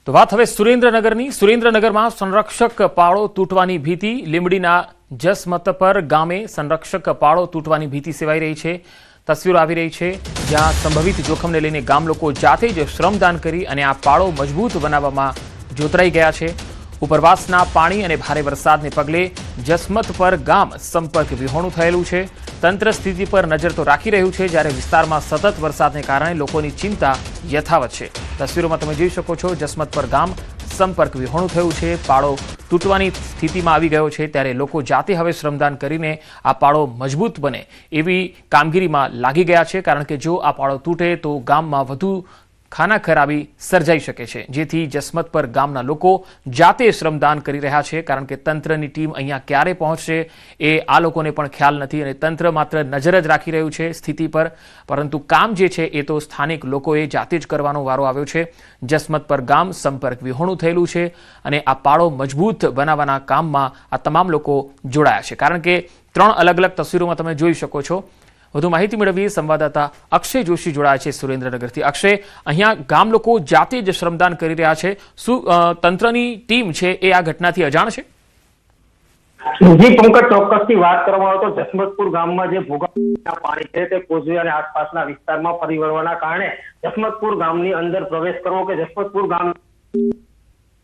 તો વાત હવે સુરેન્દ્રનગરની। સુરેન્દ્રનગરમાં સંરક્ષક પાળો તૂટવાની ભીતિ। લીંબડીના જસમતપર ગામે સંરક્ષક પાળો તૂટવાની ભીતિ સેવાઈ રહી છે। તસવીરો આવી રહી છે જ્યાં સંભવિત જોખમને લઈને ગામ લોકો જાતે જ શ્રમદાન કરી અને આ પાળો મજબૂત બનાવવામાં જોતરાઈ ગયા છે। ઉપરવાસના પાણી અને ભારે વરસાદને પગલે જસમતપર ગામ સંપર્ક વિહોણું થયેલું છે। તંત્ર સ્થિતિ પર નજર તો રાખી રહ્યું છે, જ્યારે વિસ્તારમાં સતત વરસાદને કારણે લોકોની ચિંતા યથાવત છે। તસવીરોમાં તમે જોઈ શકો છો જસમતપર ગામ સંપર્ક વિહોણું થયું છે। પાળો તૂટવાની સ્થિતિમાં આવી ગયો છે, ત્યારે લોકો જાતે હવે શ્રમદાન કરીને આ પાળો મજબૂત બને એવી કામગીરીમાં લાગી ગયા છે, કારણ કે જો આ પાળો તૂટે તો ગામમાં વધુ ખાના ખરાબી સર્જાઈ શકે છે, જેથી જસમતપર ગામના લોકો જાતે શ્રમદાન કરી રહ્યા છે, કારણ કે તંત્રની ટીમ અહીંયા ક્યારે પહોંચશે એ આ લોકોને પણ ખ્યાલ નથી અને તંત્ર માત્ર નજર જ રાખી રહ્યું છે સ્થિતિ પર, પરંતુ કામ જે છે એ તો સ્થાનિક લોકોએ જાતે જ કરવાનો વારો આવ્યો છે। જસમતપર ગામ સંપર્ક વિહોણું થયેલું છે અને આ પાળો મજબૂત બનાવવાના કામમાં આ તમામ લોકો જોડાયા છે, કારણ કે 3 અલગ અલગ તસવીરોમાં તમે જોઈ શકો છો। વધુ માહિતી મેળવીએ સંવાદદાતા અક્ષય જોશી જોડાયા છે સુરેન્દ્રનગરથી। અક્ષય, અહીંયા ગામ લોકો જાતે જ શ્રમદાન કરી રહ્યા છે, શું તંત્રની ટીમ છે એ આ ઘટનાથી અજાણ છે? જી પંકજ, ચોક્કસથી વાત કરવામાં આવે તો જસમતપુર ગામમાં જે ભૂગર્ભના પાણી છે તે કોઝવે અને આસપાસના વિસ્તારમાં ફરી વળવાના કારણે જસમતપુર ગામની અંદર પ્રવેશ કરવો કે જસમતપુર ગામ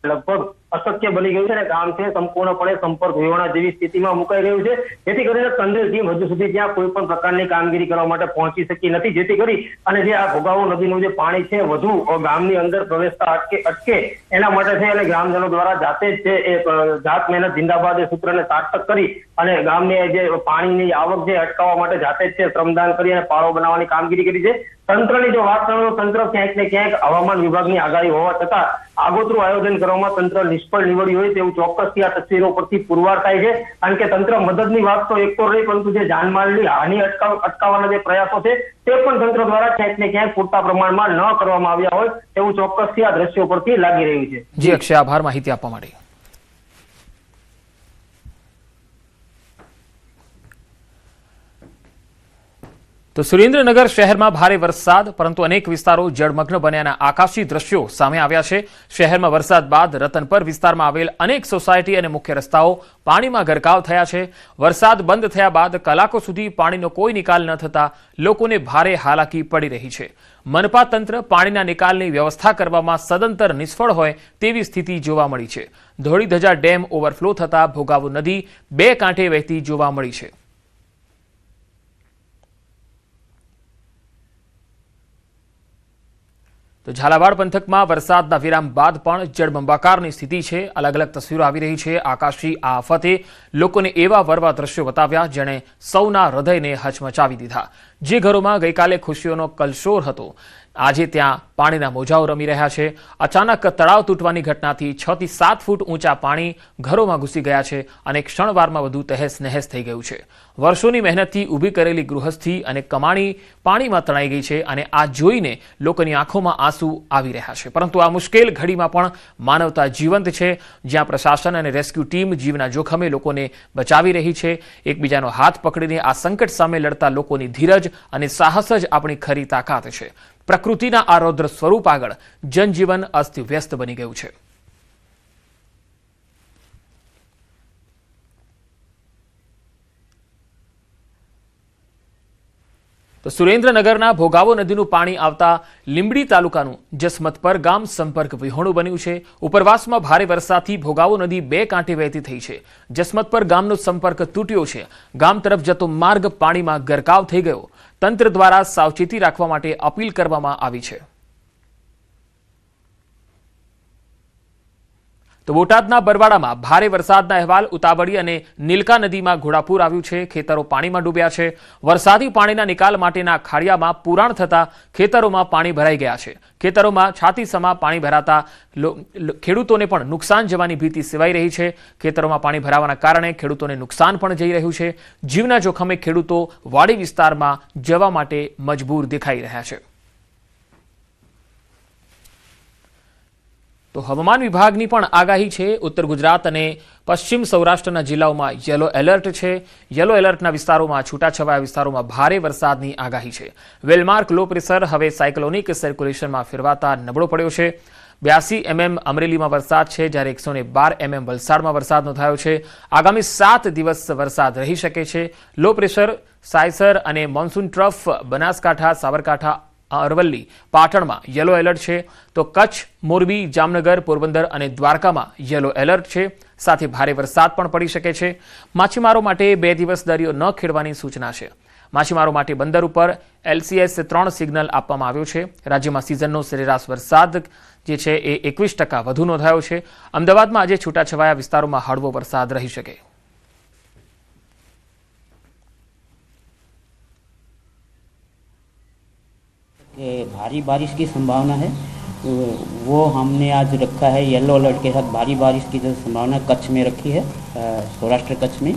લગભગ અશક્ય બની ગયું છે અને ગામ છે સંપૂર્ણપણે સંપર્ક વિહોણા જેવી સ્થિતિમાં મુકાઈ રહ્યું છે, જેથી કરીને તંત્ર ટીમ હજુ સુધી ત્યાં કોઈ પણ પ્રકારની કામગીરી કરવા માટે પહોંચી શકી નથી, જેથી કરી અને જે આ ભોગાવો નદીનું જે પાણી છે વધુ ગામની અંદર પ્રવેશતા અટકે એના માટે છે અને ગ્રામજનો દ્વારા જાતે જ છે એ જાત મહેનત જિંદાબાદ એ સૂત્રને સાર્થક કરી અને ગામની જે પાણીની આવક છે અટકાવવા માટે જાતે જ છે શ્રમદાન કરી અને પાળો બનાવવાની કામગીરી કરી છે। તંત્રની જો વાત કરો તો તંત્ર ક્યાંક ને ક્યાંક હવામાન વિભાગની આગાહી હોવા છતાં આગોતરું આયોજન કરવામાં તંત્ર નિષ્ફળ નીવડ્યું હોય તેવું ચોક્કસથી આ તસવીરો પરથી પુરવાર થાય છે, કારણ કે તંત્ર મદદની વાત તો એક તો રહી, પરંતુ જે જાનમાલની હાનિ અટકાવવાના જે પ્રયાસો છે તે પણ તંત્ર દ્વારા ક્યાંક ને ક્યાંક પૂરતા પ્રમાણમાં ન કરવામાં આવ્યા હોય તેવું ચોક્કસથી આ દ્રશ્યો પરથી લાગી રહ્યું છે। જી અક્ષય, આભાર માહિતી આપવા માટે। તો સુરેન્દ્રનગર શહેરમાં ભારે વરસાદ, પરંતુ અનેક વિસ્તારો જળમગ્ન બન્યાના આકાશી દ્રશ્યો સામે આવ્યા છે। શહેરમાં વરસાદ બાદ રતનપર વિસ્તારમાં આવેલ અનેક સોસાયટી અને મુખ્ય રસ્તાઓ પાણીમાં ગરકાવ થયા છે। વરસાદ બંધ થયા બાદ કલાકો સુધી પાણીનો કોઈ નિકાલ ન થતા લોકોને ભારે હાલાકી પડી રહી છે। મનપા તંત્ર પાણીના નિકાલની વ્યવસ્થા કરવામાં સદંતર નિષ્ફળ હોય તેવી સ્થિતિ જોવા મળી છે। ધોળીધજા ડેમ ઓવરફ્લો થતા ભોગાવો નદી 2 કાંઠે વહેતી જોવા મળી છે। તો ઝાલાવાડ પંથકમાં વરસાદના વિરામ બાદ પણ જળબંબાકારની સ્થિતિ છે। અલગ અલગ તસવીરો આવી રહી છે। આકાશી આફતે લોકોને એવા વરવા દ્રશ્યો બતાવ્યા જેણે સૌના હૃદયને હચમચાવી દીધા। જે ઘરોમાં ગઈકાલે ખુશીઓનો કલશોર હતો, આજે ત્યાં પાણીના મોજાઓ રમી રહ્યા છે। અચાનક તળાવ તૂટવાની ઘટનાથી 6 થી 7 ફૂટ ઊંચા પાણી ઘરોમાં ઘૂસી ગયા છે અને ક્ષણવારમાં બધું તહેસ નહેસ થઈ ગયું છે। વર્ષોની મહેનતથી ઊભી કરેલી ગૃહસ્થી અને કમાણી પાણીમાં તણાઈ ગઈ છે અને આ જોઈને લોકોની આંખોમાં આંસુ આવી રહ્યા છે। પરંતુ આ મુશ્કેલ ઘડીમાં પણ માનવતા જીવંત છે, જ્યાં પ્રશાસન અને રેસ્ક્યુ ટીમ જીવના જોખમે લોકોને બચાવી રહી છે। એકબીજાનો હાથ પકડીને આ સંકટ સામે લડતા લોકોની ધીરજ અને સાહસ જ આપણી ખરી તાકાત છે। પ્રકૃતિના આ રૌદ્ર સ્વરૂપ આગળ જનજીવન અસ્તવ્યસ્ત બની ગયું છે। તો સુરેન્દ્રનગરના ભોગાવો નદીનું પાણી આવતા લીંબડી તાલુકાનું જસમતપર ગામ સંપર્ક વિહોણું બન્યું છે। ઉપરવાસમાં ભારે વરસાદથી ભોગાવો નદી 2 કાંઠે વહેતી થઈ છે। જસમતપર ગામનો સંપર્ક તૂટ્યો છે। ગામ તરફ જતો માર્ગ પાણીમાં ગરકાવ થઈ ગયો। તંત્ર દ્વારા સાવચેતી રાખવા માટે અપીલ કરવામાં આવી છે। તો બોટાદના બરવાડામાં ભારે વરસાદના અહેવાલ। ઉતાવળી અને નીલકા નદીમાં ઘોડાપૂર આવ્યું છે। ખેતરો પાણીમાં ડૂબ્યા છે। વરસાદી પાણીના નિકાલ માટેના ખાડિયામાં પુરાણ થતા ખેતરોમાં પાણી ભરાઈ ગયા છે। ખેતરોમાં છાતીસમા પાણી ભરાતા ખેડૂતોને પણ નુકસાન જવાની ભીતિ સેવાઈ રહી છે। ખેતરોમાં પાણી ભરાવાના કારણે ખેડૂતોને નુકસાન પણ જઈ રહ્યું છે। જીવના જોખમે ખેડૂતો વાડી વિસ્તારમાં જવા માટે મજબૂર દેખાઈ રહ્યા છે। તો હવામાન વિભાગની પણ આગાહી છે। ઉત્તર ગુજરાત અને પશ્ચિમ સૌરાષ્ટ્રના જિલ્લાઓમાં યલો એલર્ટ છે। યલો એલર્ટના વિસ્તારોમાં છૂટાછવાયા વિસ્તારોમાં ભારે વરસાદની આગાહી છે। વેલમાર્ક લો પ્રેશર હવે સાયક્લોનિક સર્ક્યુલેશનમાં ફેરવાતા નબળો પડ્યો છે। 82 mm અમરેલીમાં વરસાદ છે, જ્યારે 112 mm વલસાડમાં વરસાદ નોંધાયો છે. આગામી 7 દિવસ વરસાદ રહી શકે છે. લો પ્રેશર સાયસર અને મોન્સૂન ટ્રફ બનાસકાંઠા, સાબરકાંઠા, અરવલ્લી, પાટણમાં યલો એલર્ટ છે, તો કચ્છ, મોરબી, જામનગર, પોરબંદર અને દ્વારકામાં યલો એલર્ટ છે. સાથે ભારે વરસાદ પણ પડી શકે છે. માછીમારો માટે 2 દિવસ દરિયો ન ખેડવાની સૂચના છે. માછીમારો માટે બંદર ઉપર LCS 3 સિગ્નલ આપવામાં આવ્યું છે. રાજ્યમાં સિઝનનો સરેરાશ વરસાદ જે છે એ 21% વધુ નોંધાયો છે. અમદાવાદમાં આજે છૂટાછવાયા વિસ્તારોમાં હળવો વરસાદ રહી શકે. भारी बारिश की संभावना है, वो हमने आज रखा है येलो अलर्ट के साथ। भारी बारिश की जो संभावना कच्छ में रखी है, सौराष्ट्र कच्छ में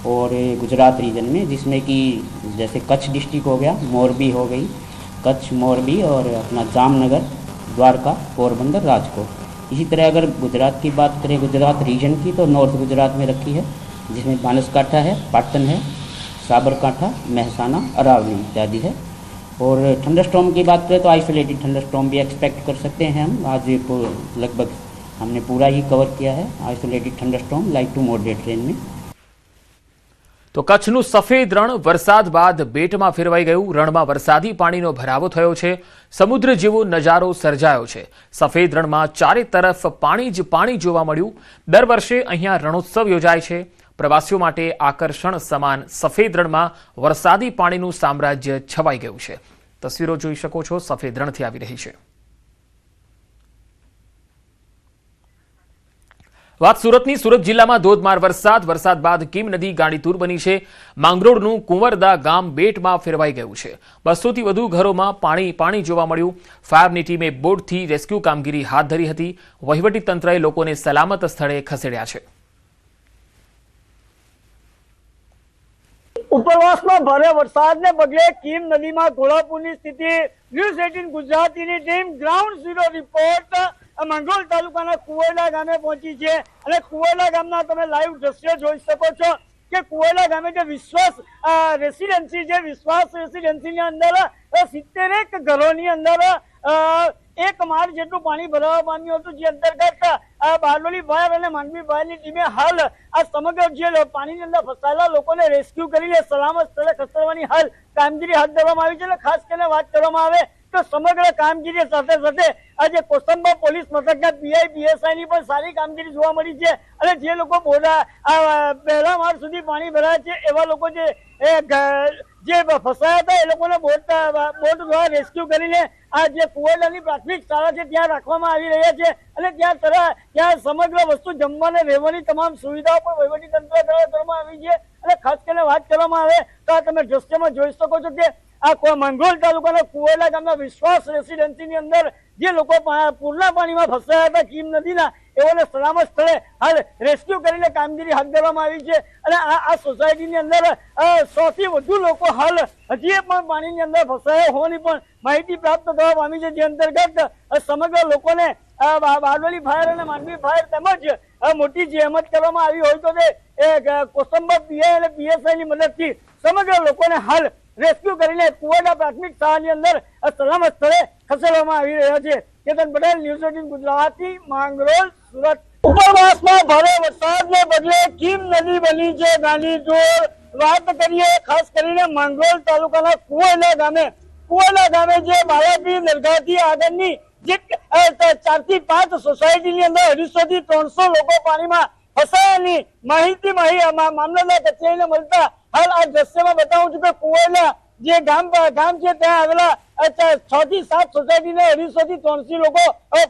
और गुजरात रीजन में, जिसमें कि जैसे कच्छ डिस्ट्रिक्ट हो गया, मोरबी हो गई, कच्छ, मोरबी और अपना जामनगर, द्वारका, पोरबंदर, राजकोट। इसी तरह अगर गुजरात की बात करें, गुजरात रीजन की, तो नॉर्थ गुजरात में रखी है, जिसमें बनासकांठा है, पाटन है, साबरकांठा, महसाना, अरावली इत्यादि है। और थंडरस्टॉर्म की बात करें तो आइसोलेटेड थंडरस्टॉर्म भी एक्सपेक्ट कर सकते हैं हम। आज लगभग हमने पूरा ही कवर किया है isolated thunderstorm light to moderate rain में। તો કચ્છનું સફેદ રણ વરસાદ બાદ બેટમાં ફેરવાઈ ગયું. રણમાં વરસાદી પાણીનો ભરાવો થયો છે. સમુદ્ર જેવો નજારો સર્જાયો છે. સફેદ રણમાં ચારે તરફ પાણી જ પાણી જોવા મળ્યું. દર વર્ષે અહીંયા રણોત્સવ યોજાય છે. પ્રવાસીઓ માટે આકર્ષણ સમાન સફેદ રણમાં વરસાદી પાણીનું સામ્રાજ્ય છવાઈ ગયું છે. તસવીરો જોઈ શકો છો, સફેદ રણથી આવી રહી છે. વાત સુરતની. સુરત જિલ્લામાં ધોધમાર વરસાદ બાદ કીમ નદી ગાંડીતુર બની છે. માંગરોળનું કુંવરદા ગામ બેટમાં ફેરવાઈ ગયું છે. 200થી વધુ ઘરોમાં પાણી જોવા મળ્યું. ફાયરની ટીમે બોટથી રેસ્ક્યુ કામગીરી હાથ ધરી હતી. વહીવટીતંત્રએ લોકોને સલામત સ્થળે ખસેડ્યા છે. ઉપરવાસમાં ભારે વરસાદને પગલે કીમ નદીમાં ઘોડાપૂરની સ્થિતિ. ન્યૂઝ 18 ગુજરાતીની team ground zero report Mangrol તાલુકાના કુવેલા ગામે પહોંચી છે અને કુવેલા ગામના તમે લાઈવ દ્રશ્યો જોઈ શકો છો કે કુવેલા ગામે જે વિશ્વાસ રેસિડેન્સી છે, વિશ્વાસ રેસિડેન્સીની અંદર 70 ઘરોની અંદર 1 માળ જેટલું પાણી ભરાવા પામ્યું હતું, જે અંતર્ગત બારડોલી ફાયર અને માંડવી ફાયરની ટીમે હાલ આ સમગ્ર જે પાણીની અંદર ફસાયેલા લોકોને રેસ્ક્યુ કરીને સલામત સ્થળે ખસેડવાની હાલ કામગીરી હાથ ધરવામાં આવી છે. અને ખાસ કરીને વાત કરવામાં આવે તો સમગ્ર કામગીરી સાથે સાથે આજે કોસંબા પોલીસ મથકના PI PSI ની પણ સારી કામગીરી જોવા મળી છે. અને જે લોકો પહેલા માળ સુધી પાણી ભરાયા છે એવા લોકો જે ફસાયા હતા એ લોકોને બોટ દ્વારા રેસ્ક્યુ કરીને આ જે કુવેલાની પ્રાથમિક શાળા છે ત્યાં રાખવામાં આવી રહ્યા છે. અને ત્યાં સમગ્ર વસ્તુ જમવાને રહેવાની તમામ સુવિધાઓ પણ વહીવટીતંત્ર દ્વારા કરવામાં આવી છે. અને ખાસ કરીને વાત કરવામાં આવે તો આ તમે દ્રશ્યમાં જોઈ શકો છો કે આ માંગરોળ તાલુકાના કુવેલા ગામના વિશ્વાસ રેસિડેન્સીની અંદર જે લોકો પૂરના પાણીમાં ફસાયા હતા કીમ નદીના, એઓને સલામત સ્થળે હાલ રેસ્ક્યુ કરીને કામગીરી હાથ ધરવામાં આવી છે. અને આ સોસાયટીની અંદર 100થી વધુ લોકો હાલ હજી પણ પાણીની અંદર ફસાયા હોવાની પણ માહિતી પ્રાપ્ત થવા પામી છે. જે અંતર્ગત સમગ્ર લોકોને બારડોલી ફાયર અને માંડવી ફાયર તેમજ મોટી જહેમત કરવામાં આવી હોય તો તે કોસંબા PI અને PSI ની મદદથી સમગ્ર લોકોને હાલ રેસ્ક્યુ કરીને કુવેલા પ્રાથમિક શાળાની અંદર સલામત સ્થળે ખસેડવામાં આવી રહ્યા છે. કેતન પટેલ, ન્યૂઝ 18 ગુજરાતી, માંગરોળ, સુરત. ઉપરવાસમાં ભારે વરસાદને પગલે કીમ નદી બની છે ગાંડીતુર. વાત કરીએ ખાસ કરીને માંગરોળ તાલુકાના કુવેલા ગામે જે બાલાપીર દરગાહથી આગળની જે 4 થી 5 સોસાયટીની અંદર 250 થી 300 લોકો પાણીમાં ફસાયાની માહિતી મામલતદાર કચેરીને મળતા હાલ આ દ્રશ્યમાં બતાવું છું કે કુવેલા જે ગામ છે ત્યાં આવેલા 6 થી 7 સોસાયટીને 250 થી 300 લોકો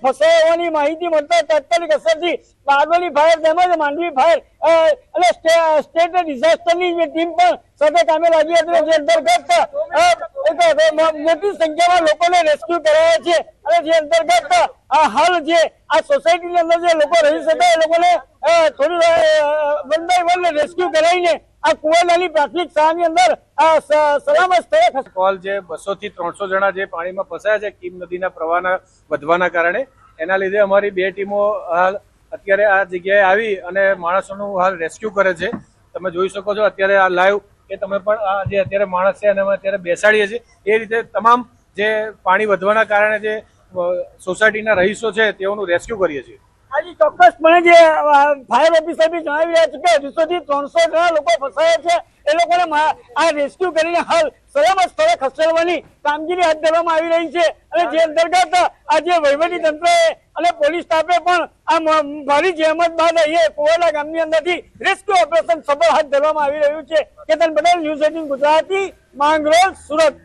ફસાયા હોવાની માહિતી મળતા તાત્કાલિક અસરથી બારડોલી ફાયર તેમજ માંડવી ફાયર અને સ્ટેટ ડિઝાસ્ટરની ટીમ પણ સાથે કામે લાગી હતી. જે અંતર્ગત મોટી સંખ્યામાં લોકોને રેસ્ક્યુ કરાયા છે. અને જે અંતર્ગત હાલ જે આ સોસાયટીની અંદર જે લોકો રહી શકે એ લોકોને થોડી વન બાય વન રેસ્ક્યુ કરાવીને આ કુવેલાની પ્રાથમિક શાળાની અંદર સલામત સ્થળે કોલ જે 200 થી 300 જણા જે પાણીમાં ફસાયા છે કીમ નદીના પ્રવાહના વધવાના કારણે, એના લીધે અમારી 2 ટીમો હાલ અત્યારે આ જગ્યાએ આવી અને માણસોનું હાલ રેસ્ક્યુ કરે છે. તમે જોઈ શકો છો અત્યારે આ લાઈવ કે તમે પણ આ જે અત્યારે માણસ છે અને અમે અત્યારે બેસાડીએ છીએ એ રીતે તમામ જે પાણી વધવાના કારણે જે સોસાયટીના રહીશો છે તેઓનું રેસ્ક્યુ કરીએ છીએ. આજે ચોક્કસપણે જે ફાયર ઓફિસર બી જણાવી રહ્યા છે કે 200 થી 300 જણા લોકો ફસાયા છે. એ લોકોને આ રેસ્ક્યુ કરીને હાલ સલામત સ્થળે ખસેડવાની કામગીરી હાથ ધરવામાં આવી રહી છે. અને જે અંતર્ગત આજે વહીવટી તંત્રએ અને પોલીસ સ્ટાફે પણ આ ભારી જહેમત બાદ અહીંયા કુવેલા ગામની અંદરથી રેસ્ક્યુ ઓપરેશન સફળ હાથ ધરવામાં આવી રહ્યું છે. કેતન પટેલ, ન્યૂઝ 18 ગુજરાતી, માંગરોળ, સુરત.